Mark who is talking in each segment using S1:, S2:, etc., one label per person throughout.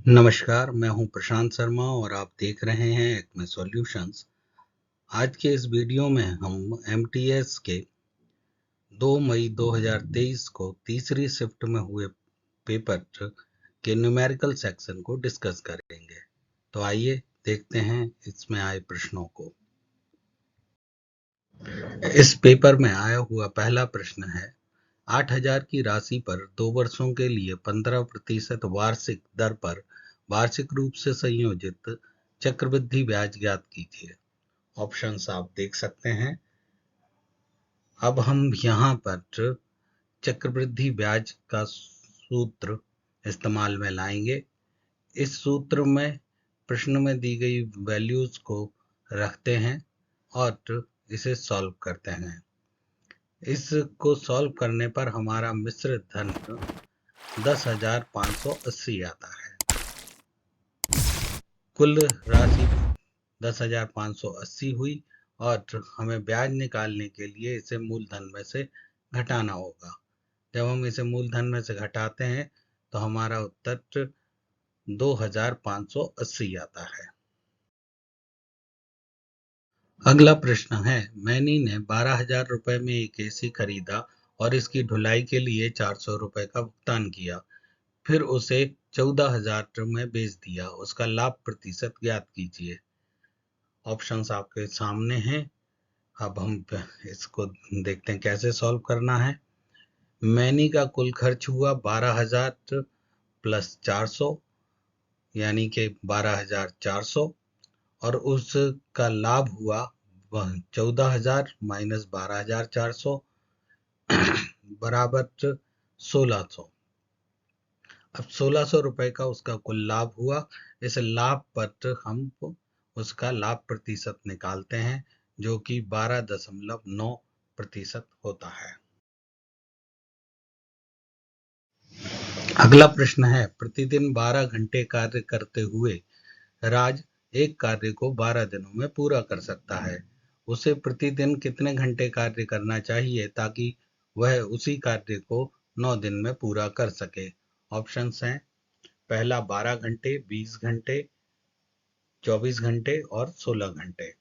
S1: नमस्कार, मैं हूं प्रशांत शर्मा और आप देख रहे हैं एक्मे सॉल्यूशंस। आज के इस वीडियो में हम एमटीएस के 2 मई 2023 को तीसरी शिफ्ट में हुए पेपर के न्यूमेरिकल सेक्शन को डिस्कस करेंगे। तो आइए देखते हैं इसमें आए प्रश्नों को। इस पेपर में आया हुआ पहला प्रश्न है, 8,000 की राशि पर 2 वर्षों के लिए 15% वार्षिक दर पर वार्षिक रूप से संयोजित चक्रवृद्धि ब्याज ज्ञात कीजिए। ऑप्शंस आप देख सकते हैं। अब हम यहाँ पर चक्रवृद्धि ब्याज का सूत्र इस्तेमाल में लाएंगे। इस सूत्र में प्रश्न में दी गई वैल्यूज को रखते हैं और इसे सॉल्व करते हैं। इसको सॉल्व करने पर हमारा मिश्रित धन 10,580 आता है। कुल राशि 10,580 हुई और हमें ब्याज निकालने के लिए इसे मूलधन में से घटाना होगा। जब हम इसे मूलधन में से घटाते हैं तो हमारा उत्तर 2,580 आता है। अगला प्रश्न है, मैनी ने 12,000 रुपए में एक एसी खरीदा और इसकी ढुलाई के लिए 400 रुपए का भुगतान किया, फिर उसे 14,000 में बेच दिया। उसका लाभ प्रतिशत ज्ञात कीजिए। ऑप्शंस आपके सामने हैं। अब हम इसको देखते हैं कैसे सॉल्व करना है। मैनी का कुल खर्च हुआ 12,000 प्लस 400 यानी कि 12,400 और उसका लाभ हुआ 14,000 माइनस 12,400 बराबर 1,600। अब 1,600 रुपए का उसका कुल लाभ हुआ। इस लाभ पर हम उसका लाभ प्रतिशत निकालते हैं जो कि 12.9% होता है। अगला प्रश्न है, प्रतिदिन 12 घंटे कार्य करते हुए राज एक कार्य को 12 दिनों में पूरा कर सकता है। उसे प्रतिदिन कितने घंटे कार्य करना चाहिए ताकि वह उसी कार्य को 9 दिन में पूरा कर सके। ऑप्शंस हैं, पहला 12 घंटे, 20 घंटे, 24 घंटे और 16 घंटे।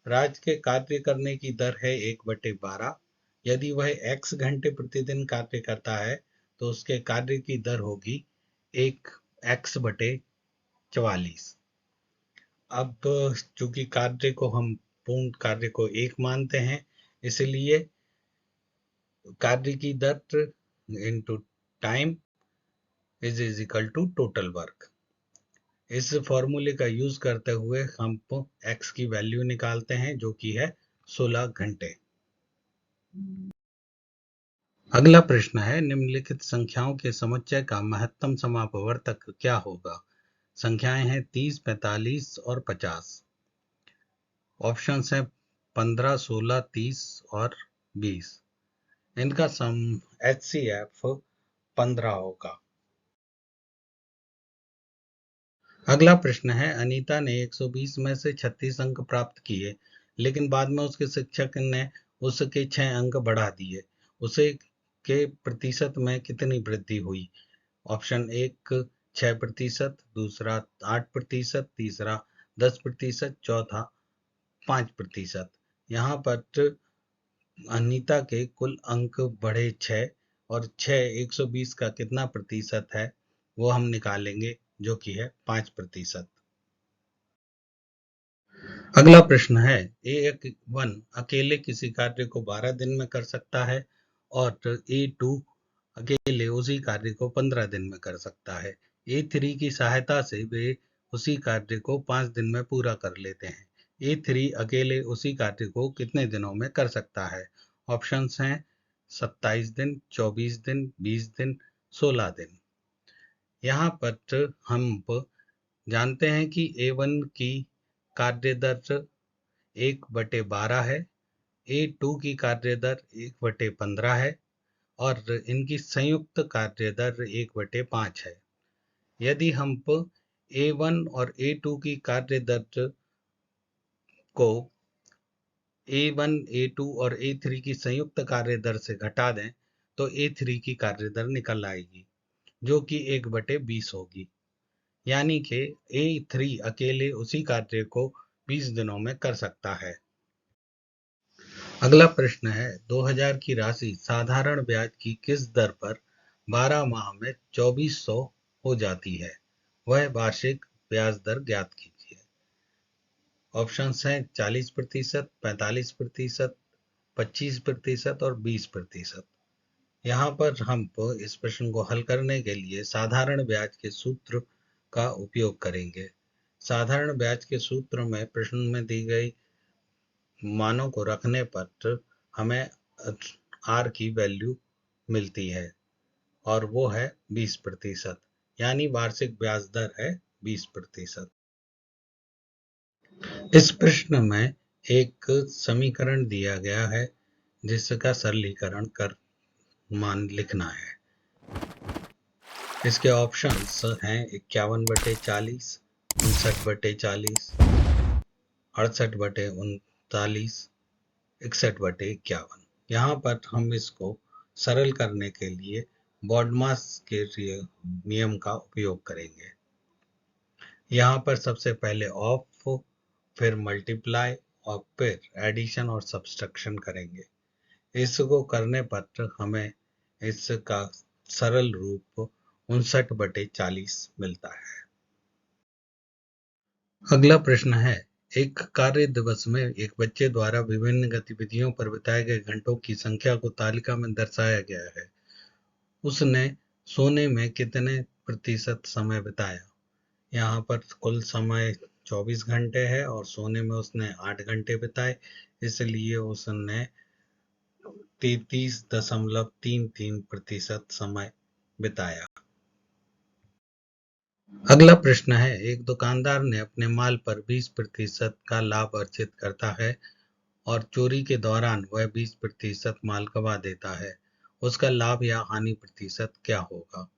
S1: राज के कार्य करने की दर है 1/12। यदि वह x घंटे प्रतिदिन कार्य करता है तो उसके कार्य की दर होगी 1x/44। अब चूंकि कार्य को हम पूर्ण कार्य को 1 मानते हैं, इसलिए कार्य की दर into time is equal to total work. इस फॉर्मूले का यूज करते हुए हम x की वैल्यू निकालते हैं जो कि है 16 घंटे। अगला प्रश्न है, निम्नलिखित संख्याओं के समुच्चय का महत्तम समापवर्तक क्या होगा। संख्याएं हैं 30, 45 और 50। ऑप्शंस हैं 15, 16, 30 और 20। इनका सम HCF 15 होगा। अगला प्रश्न है, अनीता ने 120 में से 36 अंक प्राप्त किए, लेकिन बाद में उसके शिक्षक ने उसके 6 अंक बढ़ा दिए। उसे के प्रतिशत में कितनी वृद्धि हुई। ऑप्शन 1 6%, दूसरा 8%, तीसरा 10%, चौथा 5%। यहाँ पर अनीता के कुल अंक बढ़े 6 और 6 120 का कितना प्रतिशत है वो हम निकालेंगे जो कि है 5%। अगला प्रश्न है, A1 अकेले किसी कार्य को 12 दिन में कर सकता है और A2 अकेले उसी कार्य को 15 दिन में कर सकता है। A3 की सहायता से वे उसी कार्य को 5 दिन में पूरा कर लेते हैं। A3 अकेले उसी कार्य को कितने दिनों में कर सकता है। ऑप्शंस हैं 27 दिन, 24 दिन, 20 दिन, 16 दिन। यहाँ पर हम जानते हैं कि A1 की कार्य दर 1/12 है, A2 की कार्य दर 1/15 है और इनकी संयुक्त कार्य दर 1/5 है। यदि हम A1 और A2 की कार्य दर को A1, A2 और A3 की संयुक्त कार्य दर से घटा दें तो A3 की कार्य दर निकल आएगी जो कि 1/20 होगी। यानी कि A3 अकेले उसी कार्य को 20 दिनों में कर सकता है। अगला प्रश्न है 2000 की राशि साधारण ब्याज की किस दर पर 12 माह में 2400 हो जाती है? वह वार्षिक ब्याज दर ज्ञात कीजिए। ऑप्शंस हैं 40%, 45%, 25% और 20%। यहाँ पर हम इस प्रश्न को हल करने के लिए साधारण ब्याज के सूत्र का उपयोग करेंगे। साधारण ब्याज के सूत्र में प्रश्न में दी गई मानों को रखने पर हमें आर की वैल्यू मिलती है और वो है 20%, यानी वार्षिक ब्याज दर है 20%। इस प्रश्न में एक समीकरण दिया गया है जिसका सरलीकरण कर मान लिखना है। इसके ऑप्शंस हैं 51/40, 59/40, 68/39, 61/51। यहाँ पर हम इसको सरल करने के लिए बॉडमास के नियम का उपयोग करेंगे। यहाँ पर सबसे पहले ऑफ, फिर मल्टीप्लाई और फिर एडिशन और सब्सट्रैक्शन करेंगे। इसको करने पर हमें इसका सरल रूप 59/40 मिलता है। अगला प्रश्न है एक कार्य दिवस में एक बच्चे द्वारा विभिन्न गतिविधियों पर बिताए गए घंटों की संख्या को तालिका में दर्शाया गया है। उसने सोने में कितने प्रतिशत समय बिताया? यहाँ पर कुल समय 24 घंटे है और सोने में उसने 8 घंटे बिताए, इसलिए उसने 33.33% समय बिताया। अगला प्रश्न है एक दुकानदार ने अपने माल पर 20% का लाभ अर्जित करता है और चोरी के दौरान वह 20% माल गंवा देता है। उसका लाभ या हानि प्रतिशत क्या होगा?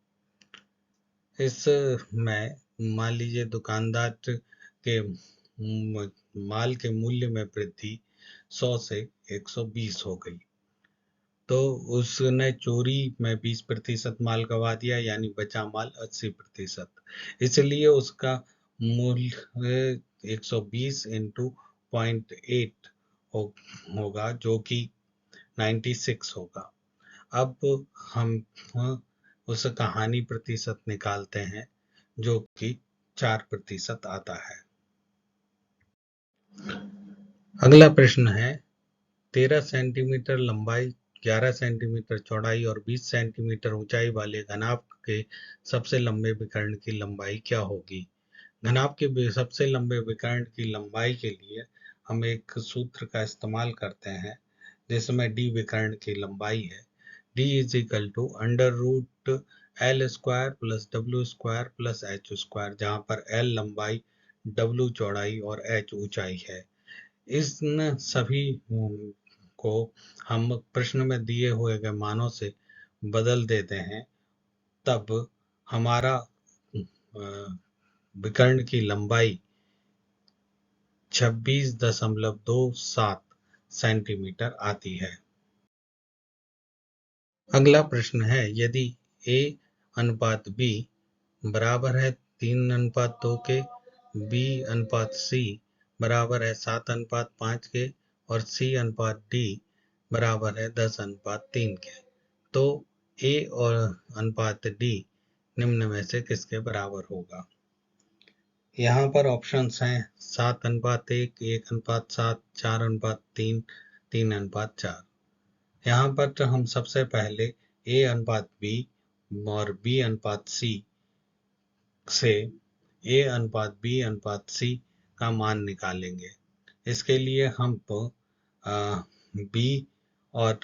S1: इसमें मान लीजिए दुकानदार के माल के मूल्य में वृद्धि 100 से 120 हो गई, तो उसने चोरी में 20% माल गंवा दिया, यानी बचा माल 80%। इसलिए उसका मूल्य 120 इंटू 0.8 होगा, जो कि 96 होगा। अब हम उस हानि प्रतिशत निकालते हैं, जो कि 4% आता है। अगला प्रश्न है 13 सेंटीमीटर लंबाई, 11 सेंटीमीटर चौड़ाई और 20 सेंटीमीटर ऊंचाई वाले घनाभ के सबसे लंबे विकर्ण की लंबाई क्या होगी? घनाभ के सबसे लंबे विकर्ण की लंबाई के लिए हम एक सूत्र का इस्तेमाल करते हैं जिसमें d विकर्ण की लंबाई है। d is equal to √L² plus W² plus H², जहाँ पर L लंबाई, W चौड़ाई और H ऊंचाई है। इन सभी को हम प्रश्न में दिए हुए गए मानों से बदल देते हैं, तब हमारा विकर्ण की लंबाई 26.27 सेंटीमीटर आती है। अगला प्रश्न है यदि A/B बराबर है 3:2 के, B/C बराबर है 7:5 के और C/D बराबर है 10:3 के, तो A और अनुपात D निम्न में से किसके बराबर होगा? यहाँ पर ऑप्शंस हैं 7:1, 1:7, 4:3, 3:4। यहाँ पर तो हम सबसे पहले A/B और B/C से A/B/C का मान निकालेंगे। इसके लिए हम B और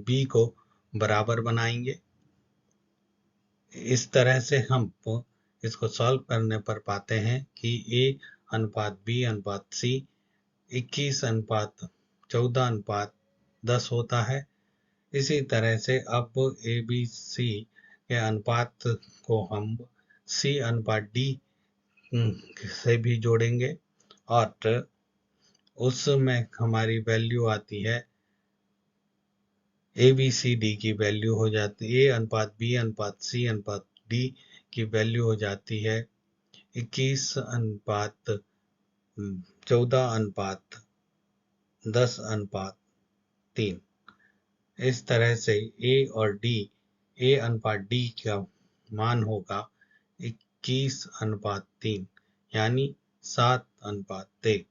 S1: B को बराबर बनाएंगे। इस तरह से हम इसको सॉल्व करने पर पाते हैं कि A/B/C 21:14:10 होता है। इसी तरह से अब ABC के अनुपात को हम C/D से भी जोड़ेंगे और उसमें हमारी वैल्यू आती है, ABCD की वैल्यू हो जाती है, A/B/C/D की वैल्यू हो जाती है 21:14:10:3। इस तरह से ए अनुपात डी का मान होगा 21:3 यानी 7:1।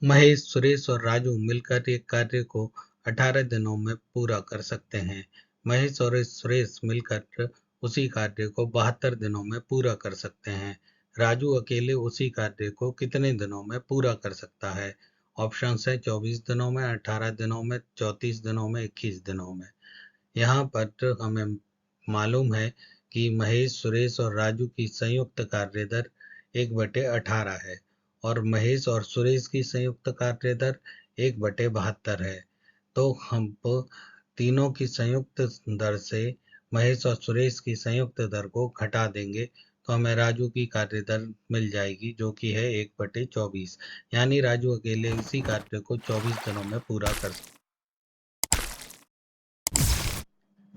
S1: महेश, सुरेश और राजू मिलकर एक कार्य को 18 दिनों में पूरा कर सकते हैं। महेश और सुरेश मिलकर उसी कार्य को 72 दिनों में पूरा कर सकते हैं। राजू अकेले उसी कार्य को कितने दिनों में पूरा कर सकता है? ऑप्शन है 24 दिनों में, 18 दिनों में, 34 दिनों में, 21 दिनों में। यहाँ पर हमें मालूम है कि महेश, सुरेश और राजू की संयुक्त कार्य दर 1/18 है और महेश और सुरेश की संयुक्त कार्य दर 1/72 है। तो हम तीनों की संयुक्त दर से महेश और सुरेश की संयुक्त दर को घटा देंगे तो हमें राजू की कार्य दर मिल जाएगी, जो कि है 1/24। यानी राजू अकेले इसी कार्य को 24 दिनों में पूरा कर सकते।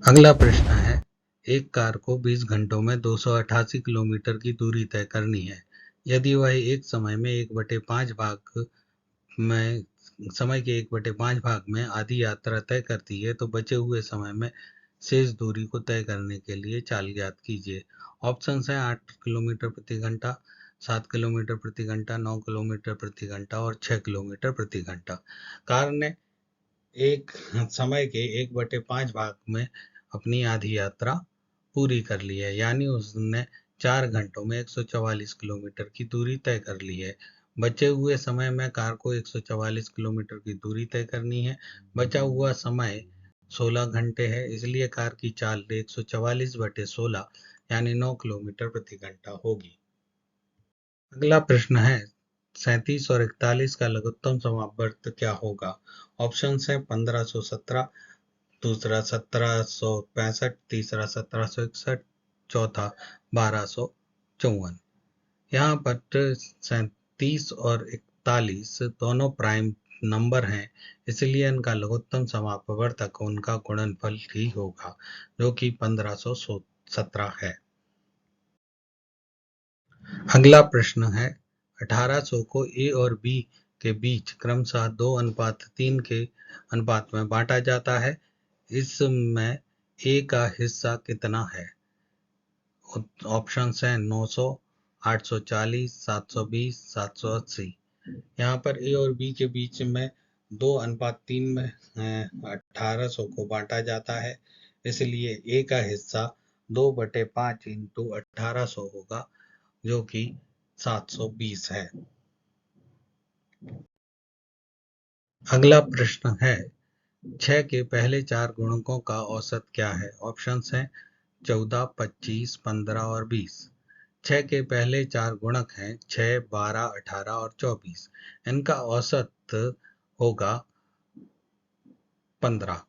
S1: अगला प्रश्न है, एक कार को 20 घंटों में 288 किलोमीटर की दूरी तय करनी है। यदि वह एक समय में 1/5 भाग में समय के 1/5 भाग में आधी यात्रा तय करती है तो बचे हुए समय में शेष दूरी को तय करने के लिए चाल ज्ञात कीजिए। ऑप्शंस हैं 8 किलोमीटर प्रति घंटा, 7 किलोमीटर प्रति घंटा, 9 किलोमीटर प्रति घंटा और 6 किलोमीटर प्रति घंटा। कार ने एक समय के 1/5 भाग में अपनी आधी यात्रा पूरी कर ली है, यानी उसने 4 घंटों में 144 किलोमीटर की दूरी तय कर ली है। बचे हुए समय में कार को 144 किलोमीटर की दूरी तय करनी है। बचा हुआ समय 16 घंटे है, इसलिए कार की चाल 144/16 यानी 9 किलोमीटर प्रति घंटा होगी। अगला प्रश्न है, 37 और 41 का लघुत्तम समापवर्त क्या होगा? ऑप्शन है 1517, दूसरा 1765, तीसरा 1761, चौथा 1254। यहाँ पर 37 और 41 दोनों प्राइम नंबर हैं, इसलिए इनका लघुत्तम समापवर्तक उनका गुणनफल ही होगा, जो कि 1517 है। अगला प्रश्न है, 1800 को ए और बी के बीच क्रमशः 2:3 के अनुपात में बांटा जाता है। इसमें ए का हिस्सा कितना है? ऑप्शन है 900, 840, 720, 780। यहाँ पर ए और बी के बीच में 2:3 में 1800 को बांटा जाता है, इसलिए ए का हिस्सा 2/5 इंटू 1800 होगा, जो कि 720 है। अगला प्रश्न है, 6 के पहले 4 गुणकों का औसत क्या है? ऑप्शंस हैं 14, 25, 15 और 20। 6 के पहले 4 गुणक हैं 6, 12, 18 और 24। इनका औसत होगा 15।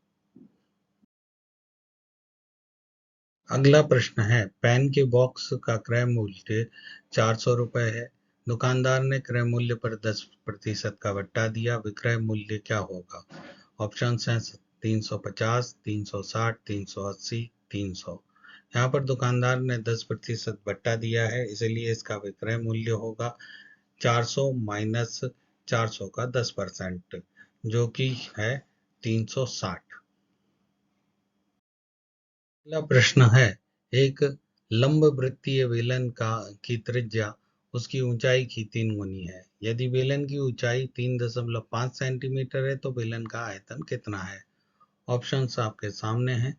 S1: अगला प्रश्न है, पेन के बॉक्स का क्रय मूल्य 400 रुपये है। दुकानदार ने क्रय मूल्य पर 10% का बट्टा दिया, विक्रय मूल्य क्या होगा? ऑप्शन हैं 350, 360, 380, 300। यहाँ पर दुकानदार ने 10% बट्टा दिया है, इसलिए इसका विक्रय मूल्य होगा 400 माइनस 400 का 10%, जो कि है 360। अगला प्रश्न है, एक लंबवृत्तीय बेलन की त्रिज्या उसकी ऊंचाई की 3 गुनी है। यदि बेलन की ऊंचाई 3.5 सेंटीमीटर है तो बेलन का आयतन कितना है? ऑप्शंस आपके सामने हैं।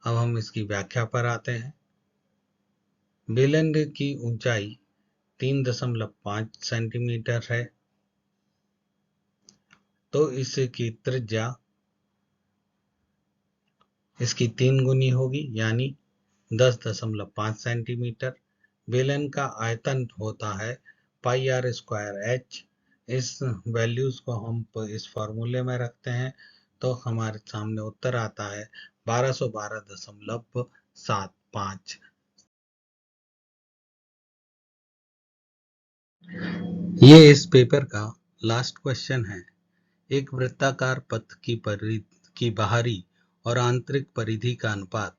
S1: अब हम इसकी व्याख्या पर आते हैं। बेलन की ऊंचाई 3.5 सेंटीमीटर है, तो इसकी त्रिज्या इसकी 3 गुनी होगी, यानी 10.5 सेंटीमीटर। बेलन का आयतन होता है πr²h। इस वैल्यूज को हम इस फॉर्मूले में रखते हैं तो हमारे सामने उत्तर आता है 1212.75। ये इस पेपर का लास्ट क्वेश्चन है। एक वृत्ताकार पथ की बाहरी और आंतरिक परिधि का अनुपात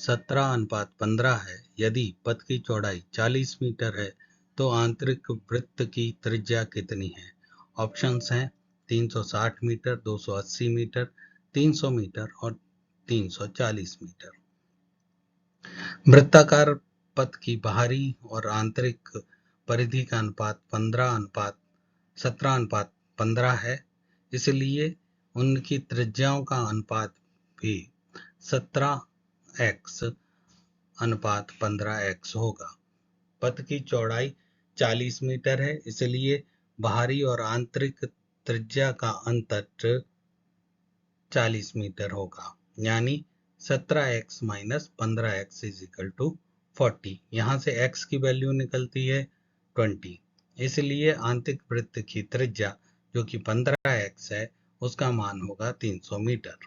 S1: 17:15 है, यदि पथ की चौड़ाई 40 मीटर है तो आंतरिक वृत्त की त्रिज्या कितनी है? ऑप्शंस हैं 360 मीटर, 280 मीटर, 300 मीटर और 340 मीटर। वृत्ताकार पथ की बाहरी और आंतरिक परिधि का अनुपात 17:15 है, इसलिए उनकी त्रिज्याओं का अनुपात भी 17:15 होगा। पथ की चौड़ाई 40 मीटर है, इसलिए बाहरी और आंतरिक त्रिज्या का अंतर 40 मीटर होगा, यानी 17x minus 15x is equal to 40। यहाँ से x की वैल्यू निकलती है 20, इसलिए आंतरिक वृत्त की त्रिज्या जो कि 15x है उसका मान होगा 300 मीटर।